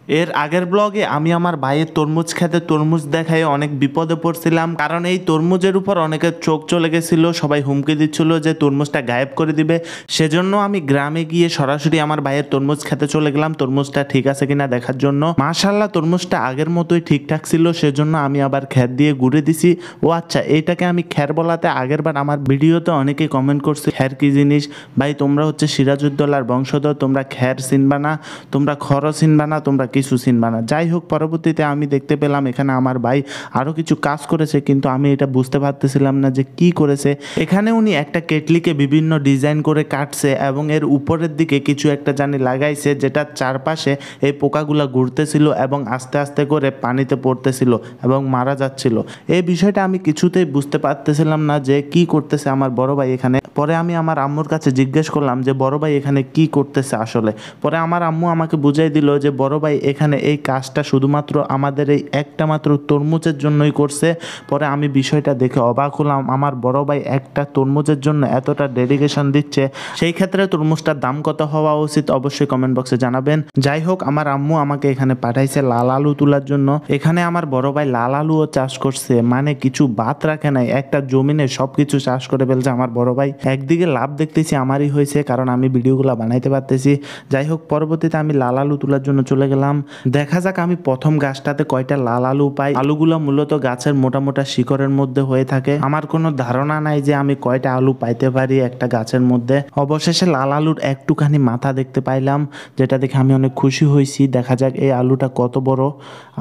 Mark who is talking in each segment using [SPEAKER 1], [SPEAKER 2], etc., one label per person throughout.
[SPEAKER 1] এর আগের ব্লগে আমি আমার ভাইয়ের তরমুজ খেতে তরমুজ দেখায় অনেক বিপদে পড়ছিলাম, কারণ এই তরমুজের উপর অনেকের চোখ চলে গেছিল, সবাই হুমকি দিচ্ছিল যে তরমুজটা গায়েব করে দিবে। সেজন্য আমি গ্রামে গিয়ে সরাসরি আমার ভাইয়ের তরমুজ খেতে চলে গেলাম তরমুজটা ঠিক আছে কিনা দেখার জন্য। মাশাআল্লাহ তরমুজটা আগের মতোই ঠিকঠাক ছিল, সেজন্য আমি আবার খ্যার দিয়ে গুঁড়ে দিছি। ও আচ্ছা, এইটাকে আমি খ্যার বলাতে আগেরবার আমার ভিডিওতে অনেকেই কমেন্ট করছে খ্যার কি জিনিস, ভাই তোমরা হচ্ছে সিরাজউদ্দৌলার বংশধর, তোমরা খ্যার চিনবা না, তোমরা খড় চিনবা না, তোমরা কিছু চিনবা না। যাই হোক, পরবর্তীতে আমি দেখতে পেলাম এখানে আমার ভাই আরও কিছু কাজ করেছে, কিন্তু আমি এটা বুঝতে পারতেছিলাম না যে কি করেছে। এখানে উনি একটা কেটলিকে বিভিন্ন ডিজাইন করে কাটছে এবং এর উপরের দিকে কিছু একটা জানি লাগাইছে, যেটা চারপাশে এই পোকাগুলা ঘুরতেছিল এবং আস্তে আস্তে করে পানিতে পড়তেছিল এবং মারা যাচ্ছিল। এই বিষয়টা আমি কিছুতেই বুঝতে পারতেছিলাম না যে কি করতেছে আমার বড় ভাই এখানে। পরে আমি আমার আম্মুর কাছে জিজ্ঞেস করলাম যে বড় ভাই এখানে কি করতেছে আসলে। পরে আমার আম্মু আমাকে বুঝাই দিল যে বড় ভাই এখানে এই কাজটা শুধুমাত্র আমাদের এই একটা মাত্র তরমুজের জন্যই করছে। পরে আমি বিষয়টা দেখে অবাক হলাম, আমার বড় ভাই একটা তরমুজের জন্য এতটা ডেডিকেশন দিচ্ছে, সেই ক্ষেত্রে তরমুজটার দাম কত হওয়া উচিত অবশ্যই কমেন্ট বক্সে জানাবেন। যাই হোক, আমার আম্মু আমাকে এখানে পাঠাইছে লাল আলু তোলার জন্য। এখানে আমার বড় ভাই লাল আলুও চাষ করছে, মানে কিছু বাদ রাখে নাই, একটা জমিনে সবকিছু চাষ করে ফেলছে আমার বড় ভাই। একদিকে লাভ দেখতেছি আমারই হয়েছে, কারণ আমি ভিডিওগুলো বানাইতে পারতেছি। যাই হোক, পরবর্তীতে আমি লাল আলু তোলার জন্য চলে গেলাম। দেখা যাক আমি প্রথম গাছটাতে কয়টা লাল আলু পাই। আলুগুলো মূলত গাছের মোটা মোটা শিকড়ের মধ্যে হয়ে থাকে, আমার কোনো ধারণা নাই যে আমি কয়টা আলু পাইতে পারি একটা গাছের মধ্যে। অবশেষে লাল আলুর একটুখানি মাথা দেখতে পাইলাম, যেটা দেখে আমি অনেক খুশি হয়েছি। দেখা যাক এই আলুটা কত বড়।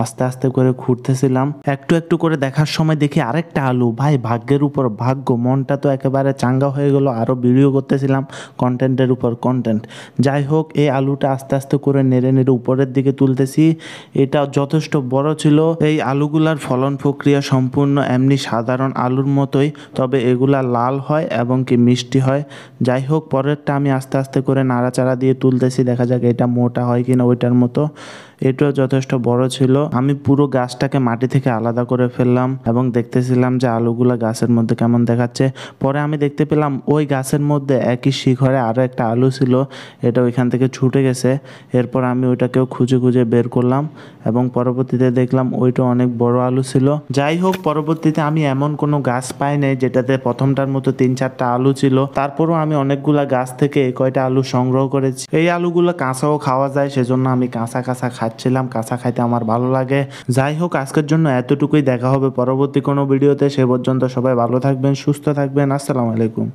[SPEAKER 1] আস্তে আস্তে করে খুঁড়তেছিলাম, একটু একটু করে দেখার সময় দেখি আরেকটা আলু। ভাই ভাগ্যের উপর ভাগ্য, মনটা তো একেবারে চাঙ্গা হয়ে গেল। আরও ভিডিও করতেছিলাম, কন্টেন্টের উপর কন্টেন্ট। যাই হোক, এই আলুটা আস্তে আস্তে করে নেড়ে নেড়ে উপরের দিকে তুলতেছি। এটা যথেষ্ট বড় ছিল। এই আলুগুলার ফলন প্রক্রিয়া সম্পূর্ণ এমনি সাধারণ আলুর মতোই, তবে এগুলা লাল হয় এবং কি মিষ্টি হয়। যাই হোক, পরেরটা আমি আস্তে আস্তে করে নাড়াচাড়া দিয়ে তুলতেছি, দেখা যাক এটা মোটা হয় কিনা ওইটার মতো। এটাও যথেষ্ট বড় ছিল। আমি পুরো গাছটাকে মাটি থেকে আলাদা করে ফেললাম এবং দেখতেছিলাম যে আলুগুলা গাছের মধ্যে কেমন দেখাচ্ছে। পরে আমি দেখতে পেলাম ওই গাছের মধ্যে একই শিখরে আরও একটা আলু ছিল, এটা ওইখান থেকে ছুটে গেছে। এরপর আমি ওইটাকেও খুঁজে খুঁজে বের করলাম এবং পরবর্তীতে দেখলাম ওইটা অনেক বড় আলু ছিল। যাই হোক, পরবর্তীতে আমি এমন কোনো গাছ পাই নাই যেটাতে প্রথমটার মতো 3-4টা আলু ছিল। তারপরও আমি অনেকগুলা গাছ থেকে কয়টা আলু সংগ্রহ করেছি। এই আলুগুলো কাঁচাও খাওয়া যায়, সেজন্য আমি কাঁচা কাঁচা খাচ্ছিলাম, কাঁচা খাইতে আমার ভালো লাগে। যাই হোক, আজকের জন্য এতটুকুই। দেখা হবে পরবর্তী কোনো ভিডিওতে। সে পর্যন্ত সবাই ভালো থাকবেন, সুস্থ থাকবেন। আসসালামু আলাইকুম।